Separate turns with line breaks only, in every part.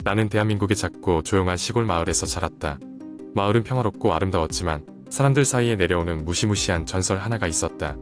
나는 대한민국의 작고 조용한 시골 마을에서 자랐다. 마을은 평화롭고 아름다웠지만 사람들 사이에 내려오는 무시무시한 전설 하나가 있었다.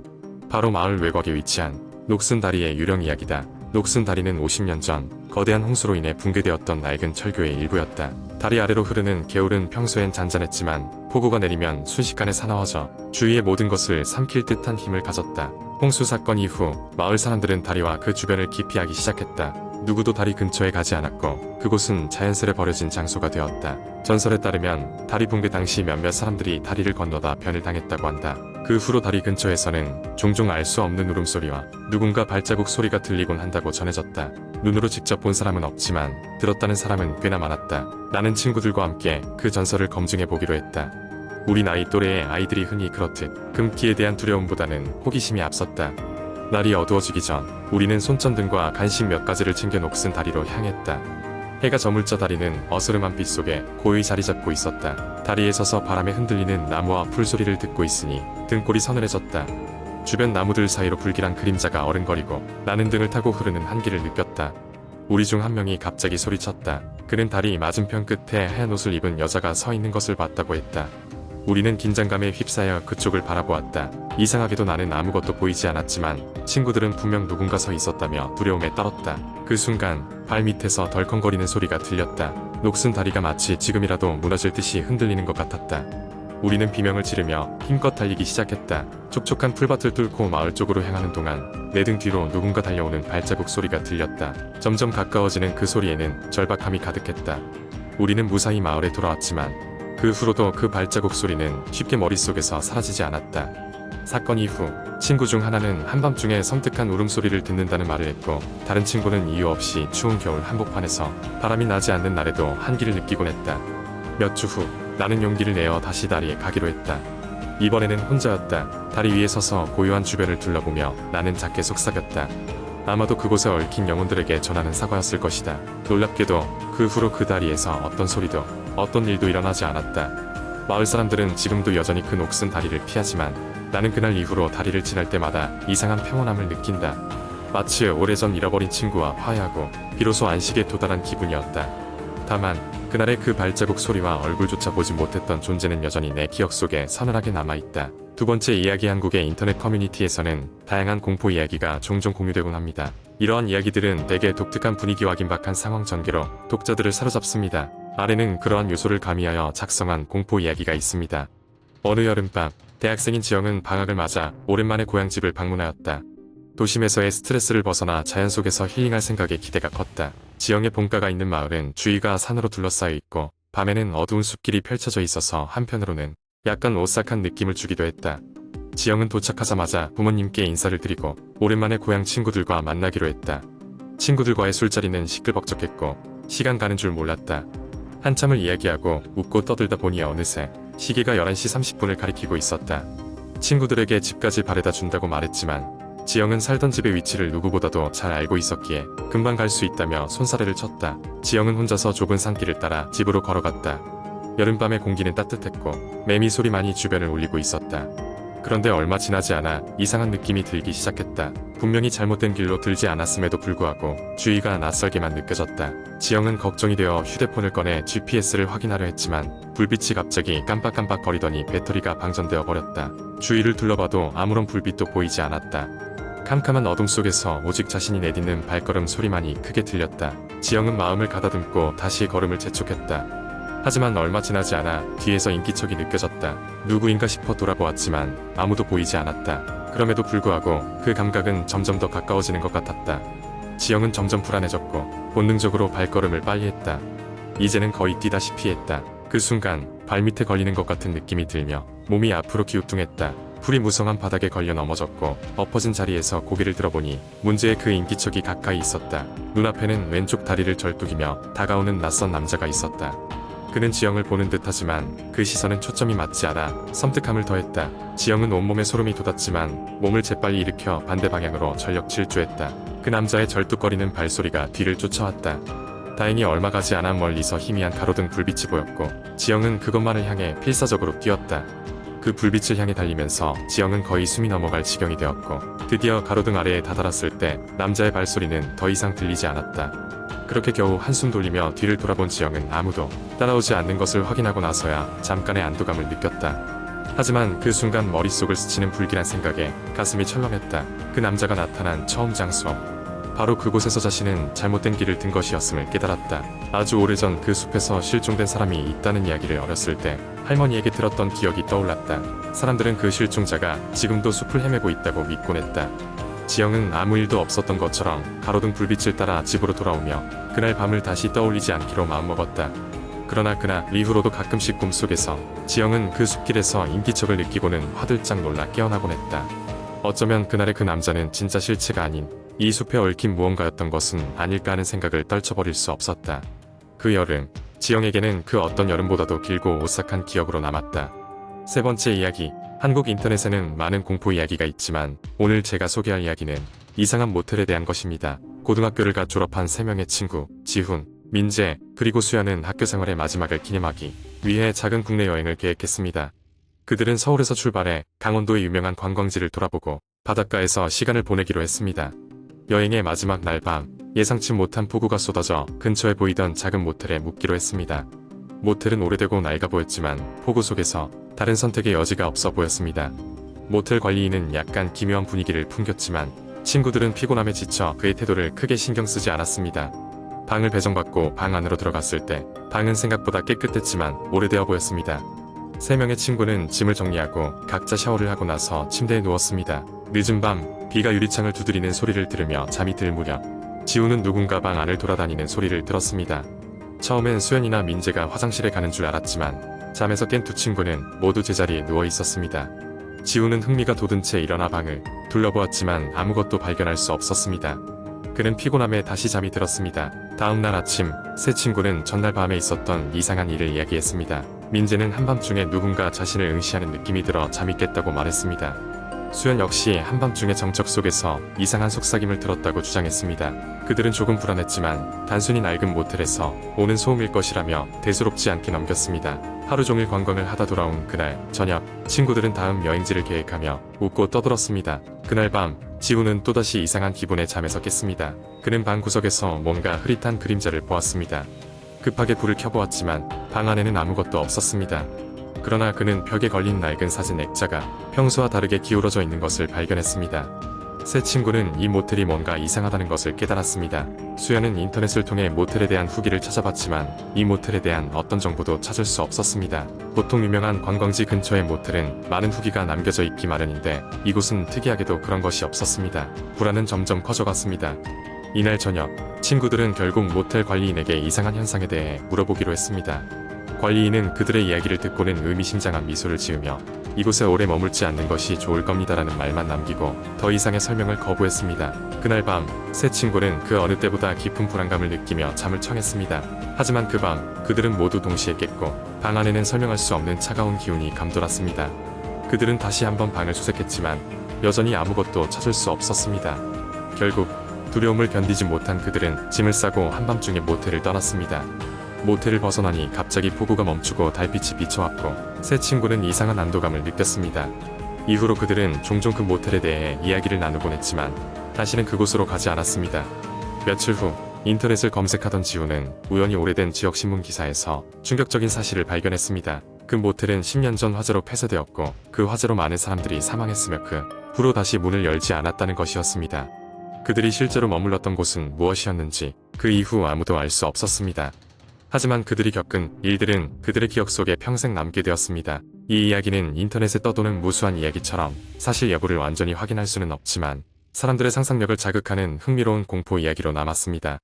바로 마을 외곽에 위치한 녹슨다리의 유령 이야기다. 녹슨다리는 50년 전 거대한 홍수로 인해 붕괴되었던 낡은 철교의 일부였다. 다리 아래로 흐르는 개울은 평소엔 잔잔했지만 폭우가 내리면 순식간에 사나워져 주위의 모든 것을 삼킬 듯한 힘을 가졌다. 홍수 사건 이후 마을 사람들은 다리와 그 주변을 기피하기 시작했다. 누구도 다리 근처에 가지 않았고 그곳은 자연스레 버려진 장소가 되었다. 전설에 따르면 다리 붕괴 당시 몇몇 사람들이 다리를 건너다 변을 당했다고 한다. 그 후로 다리 근처에서는 종종 알 수 없는 울음소리와 누군가 발자국 소리가 들리곤 한다고 전해졌다. 눈으로 직접 본 사람은 없지만 들었다는 사람은 꽤나 많았다. 나는 친구들과 함께 그 전설을 검증해 보기로 했다. 우리 나이 또래의 아이들이 흔히 그렇듯 금기에 대한 두려움보다는 호기심이 앞섰다. 날이 어두워지기 전 우리는 손전등과 간식 몇 가지를 챙겨 녹슨 다리로 향했다. 해가 저물자 다리는 어스름한 빛 속에 고요히 자리 잡고 있었다. 다리에 서서 바람에 흔들리는 나무와 풀소리를 듣고 있으니 등골이 서늘해졌다. 주변 나무들 사이로 불길한 그림자가 어른거리고 나는 등을 타고 흐르는 한기를 느꼈다. 우리 중 한 명이 갑자기 소리쳤다. 그는 다리 맞은편 끝에 하얀 옷을 입은 여자가 서 있는 것을 봤다고 했다. 우리는 긴장감에 휩싸여 그쪽을 바라보았다. 이상하게도 나는 아무것도 보이지 않았지만 친구들은 분명 누군가 서 있었다며 두려움에 떨었다. 그 순간 발 밑에서 덜컹거리는 소리가 들렸다. 녹슨 다리가 마치 지금이라도 무너질 듯이 흔들리는 것 같았다. 우리는 비명을 지르며 힘껏 달리기 시작했다. 촉촉한 풀밭을 뚫고 마을 쪽으로 향하는 동안 내 등 뒤로 누군가 달려오는 발자국 소리가 들렸다. 점점 가까워지는 그 소리에는 절박함이 가득했다. 우리는 무사히 마을에 돌아왔지만 그 후로도 그 발자국 소리는 쉽게 머릿속에서 사라지지 않았다. 사건 이후 친구 중 하나는 한밤중에 섬뜩한 울음소리를 듣는다는 말을 했고 다른 친구는 이유 없이 추운 겨울 한복판에서 바람이 나지 않는 날에도 한기를 느끼곤 했다. 몇 주 후 나는 용기를 내어 다시 다리에 가기로 했다. 이번에는 혼자였다. 다리 위에 서서 고요한 주변을 둘러보며 나는 작게 속삭였다. 아마도 그곳에 얽힌 영혼들에게 전하는 사과였을 것이다. 놀랍게도 그 후로 그 다리에서 어떤 소리도 어떤 일도 일어나지 않았다. 마을 사람들은 지금도 여전히 그 녹슨 다리를 피하지만 나는 그날 이후로 다리를 지날 때마다 이상한 평온함을 느낀다. 마치 오래전 잃어버린 친구와 화해하고 비로소 안식에 도달한 기분이었다. 다만 그날의 그 발자국 소리와 얼굴조차 보지 못했던 존재는 여전히 내 기억 속에 서늘하게 남아있다. 두 번째 이야기. 한국의 인터넷 커뮤니티에서는 다양한 공포 이야기가 종종 공유되곤 합니다. 이러한 이야기들은 대개 독특한 분위기와 긴박한 상황 전개로 독자들을 사로잡습니다. 아래는 그러한 요소를 가미하여 작성한 공포 이야기가 있습니다. 어느 여름밤 대학생인 지영은 방학을 맞아 오랜만에 고향집을 방문하였다. 도심에서의 스트레스를 벗어나 자연 속에서 힐링할 생각에 기대가 컸다. 지영의 본가가 있는 마을은 주위가 산으로 둘러싸여 있고 밤에는 어두운 숲길이 펼쳐져 있어서 한편으로는 약간 오싹한 느낌을 주기도 했다. 지영은 도착하자마자 부모님께 인사를 드리고 오랜만에 고향 친구들과 만나기로 했다. 친구들과의 술자리는 시끌벅적했고 시간 가는 줄 몰랐다. 한참을 이야기하고 웃고 떠들다 보니 어느새 시계가 11시 30분을 가리키고 있었다. 친구들에게 집까지 바래다 준다고 말했지만 지영은 살던 집의 위치를 누구보다도 잘 알고 있었기에 금방 갈 수 있다며 손사래를 쳤다. 지영은 혼자서 좁은 산길을 따라 집으로 걸어갔다. 여름밤의 공기는 따뜻했고 매미 소리만이 주변을 울리고 있었다. 그런데 얼마 지나지 않아 이상한 느낌이 들기 시작했다. 분명히 잘못된 길로 들지 않았음에도 불구하고 주위가 낯설게만 느껴졌다. 지영은 걱정이 되어 휴대폰을 꺼내 GPS를 확인하려 했지만 불빛이 갑자기 깜빡깜빡 거리더니 배터리가 방전되어 버렸다. 주위를 둘러봐도 아무런 불빛도 보이지 않았다. 캄캄한 어둠 속에서 오직 자신이 내딛는 발걸음 소리만이 크게 들렸다. 지영은 마음을 가다듬고 다시 걸음을 재촉했다. 하지만 얼마 지나지 않아 뒤에서 인기척이 느껴졌다. 누구인가 싶어 돌아보았지만 아무도 보이지 않았다. 그럼에도 불구하고 그 감각은 점점 더 가까워지는 것 같았다. 지영은 점점 불안해졌고 본능적으로 발걸음을 빨리 했다. 이제는 거의 뛰다시피 했다. 그 순간 발밑에 걸리는 것 같은 느낌이 들며 몸이 앞으로 기우뚱했다. 풀이 무성한 바닥에 걸려 넘어졌고 엎어진 자리에서 고개를 들어보니 문제의 그 인기척이 가까이 있었다. 눈앞에는 왼쪽 다리를 절뚝이며 다가오는 낯선 남자가 있었다. 그는 지영을 보는 듯하지만 그 시선은 초점이 맞지 않아 섬뜩함을 더했다. 지영은 온몸에 소름이 돋았지만 몸을 재빨리 일으켜 반대 방향으로 전력 질주했다. 그 남자의 절뚝거리는 발소리가 뒤를 쫓아왔다. 다행히 얼마 가지 않아 멀리서 희미한 가로등 불빛이 보였고 지영은 그것만을 향해 필사적으로 뛰었다. 그 불빛을 향해 달리면서 지영은 거의 숨이 넘어갈 지경이 되었고 드디어 가로등 아래에 다다랐을 때 남자의 발소리는 더 이상 들리지 않았다. 그렇게 겨우 한숨 돌리며 뒤를 돌아본 지영은 아무도 따라오지 않는 것을 확인하고 나서야 잠깐의 안도감을 느꼈다. 하지만 그 순간 머릿속을 스치는 불길한 생각에 가슴이 철렁했다. 그 남자가 나타난 처음 장소. 바로 그곳에서 자신은 잘못된 길을 든 것이었음을 깨달았다. 아주 오래전 그 숲에서 실종된 사람이 있다는 이야기를 어렸을 때 할머니에게 들었던 기억이 떠올랐다. 사람들은 그 실종자가 지금도 숲을 헤매고 있다고 믿곤 했다. 지영은 아무 일도 없었던 것처럼 가로등 불빛을 따라 집으로 돌아오며 그날 밤을 다시 떠올리지 않기로 마음먹었다. 그러나 그날 이후로도 가끔씩 꿈속에서 지영은 그 숲길에서 인기척을 느끼고는 화들짝 놀라 깨어나곤 했다. 어쩌면 그날의 그 남자는 진짜 실체가 아닌 이 숲에 얽힌 무언가였던 것은 아닐까 하는 생각을 떨쳐버릴 수 없었다. 그 여름, 지영에게는 그 어떤 여름보다도 길고 오싹한 기억으로 남았다. 세 번째 이야기. 한국 인터넷에는 많은 공포 이야기가 있지만 오늘 제가 소개할 이야기는 이상한 모텔에 대한 것입니다. 고등학교를 갓 졸업한 3명의 친구, 지훈, 민재, 그리고 수연은 학교 생활의 마지막을 기념하기 위해 작은 국내 여행을 계획했습니다. 그들은 서울에서 출발해 강원도의 유명한 관광지를 돌아보고 바닷가에서 시간을 보내기로 했습니다. 여행의 마지막 날 밤, 예상치 못한 폭우가 쏟아져 근처에 보이던 작은 모텔에 묵기로 했습니다. 모텔은 오래되고 낡아 보였지만 폭우 속에서 다른 선택의 여지가 없어 보였습니다. 모텔 관리인은 약간 기묘한 분위기를 풍겼지만 친구들은 피곤함에 지쳐 그의 태도를 크게 신경 쓰지 않았습니다. 방을 배정받고 방 안으로 들어갔을 때 방은 생각보다 깨끗했지만 오래되어 보였습니다. 3명의 친구는 짐을 정리하고 각자 샤워를 하고 나서 침대에 누웠습니다. 늦은 밤, 비가 유리창을 두드리는 소리를 들으며 잠이 들 무렵 지우는 누군가 방 안을 돌아다니는 소리를 들었습니다. 처음엔 수연이나 민재가 화장실에 가는 줄 알았지만 잠에서 깬 두 친구는 모두 제자리에 누워 있었습니다. 지우는 흥미가 돋은 채 일어나 방을 둘러보았지만 아무것도 발견할 수 없었습니다. 그는 피곤함에 다시 잠이 들었습니다. 다음 날 아침, 세 친구는 전날 밤에 있었던 이상한 일을 이야기했습니다. 민재는 한밤중에 누군가 자신을 응시하는 느낌이 들어 잠이 깼다고 말했습니다. 수연 역시 한밤중에 정적 속에서 이상한 속삭임을 들었다고 주장했습니다. 그들은 조금 불안했지만 단순히 낡은 모텔에서 오는 소음일 것이라며 대수롭지 않게 넘겼습니다. 하루 종일 관광을 하다 돌아온 그날 저녁, 친구들은 다음 여행지를 계획하며 웃고 떠들었습니다. 그날 밤, 지우는 또다시 이상한 기분에 잠에서 깼습니다. 그는 방 구석에서 뭔가 흐릿한 그림자를 보았습니다. 급하게 불을 켜보았지만 방 안에는 아무것도 없었습니다. 그러나 그는 벽에 걸린 낡은 사진 액자가 평소와 다르게 기울어져 있는 것을 발견했습니다. 세 친구는 이 모텔이 뭔가 이상하다는 것을 깨달았습니다. 수연은 인터넷을 통해 모텔에 대한 후기를 찾아봤지만 이 모텔에 대한 어떤 정보도 찾을 수 없었습니다. 보통 유명한 관광지 근처의 모텔은 많은 후기가 남겨져 있기 마련인데 이곳은 특이하게도 그런 것이 없었습니다. 불안은 점점 커져갔습니다. 이날 저녁, 친구들은 결국 모텔 관리인에게 이상한 현상에 대해 물어보기로 했습니다. 관리인은 그들의 이야기를 듣고는 의미심장한 미소를 지으며 이곳에 오래 머물지 않는 것이 좋을 겁니다라는 말만 남기고 더 이상의 설명을 거부했습니다. 그날 밤, 세 친구는 그 어느 때보다 깊은 불안감을 느끼며 잠을 청했습니다. 하지만 그 밤, 그들은 모두 동시에 깼고 방 안에는 설명할 수 없는 차가운 기운이 감돌았습니다. 그들은 다시 한번 방을 수색했지만 여전히 아무것도 찾을 수 없었습니다. 결국 두려움을 견디지 못한 그들은 짐을 싸고 한밤중에 모텔을 떠났습니다. 모텔을 벗어나니 갑자기 폭우가 멈추고 달빛이 비춰왔고 세 친구는 이상한 안도감을 느꼈습니다. 이후로 그들은 종종 그 모텔에 대해 이야기를 나누곤 했지만 다시는 그곳으로 가지 않았습니다. 며칠 후 인터넷을 검색하던 지우는 우연히 오래된 지역신문 기사에서 충격적인 사실을 발견했습니다. 그 모텔은 10년 전 화재로 폐쇄되었고 그 화재로 많은 사람들이 사망했으며 그 후로 다시 문을 열지 않았다는 것이었습니다. 그들이 실제로 머물렀던 곳은 무엇이었는지 그 이후 아무도 알 수 없었습니다. 하지만 그들이 겪은 일들은 그들의 기억 속에 평생 남게 되었습니다. 이 이야기는 인터넷에 떠도는 무수한 이야기처럼 사실 여부를 완전히 확인할 수는 없지만 사람들의 상상력을 자극하는 흥미로운 공포 이야기로 남았습니다.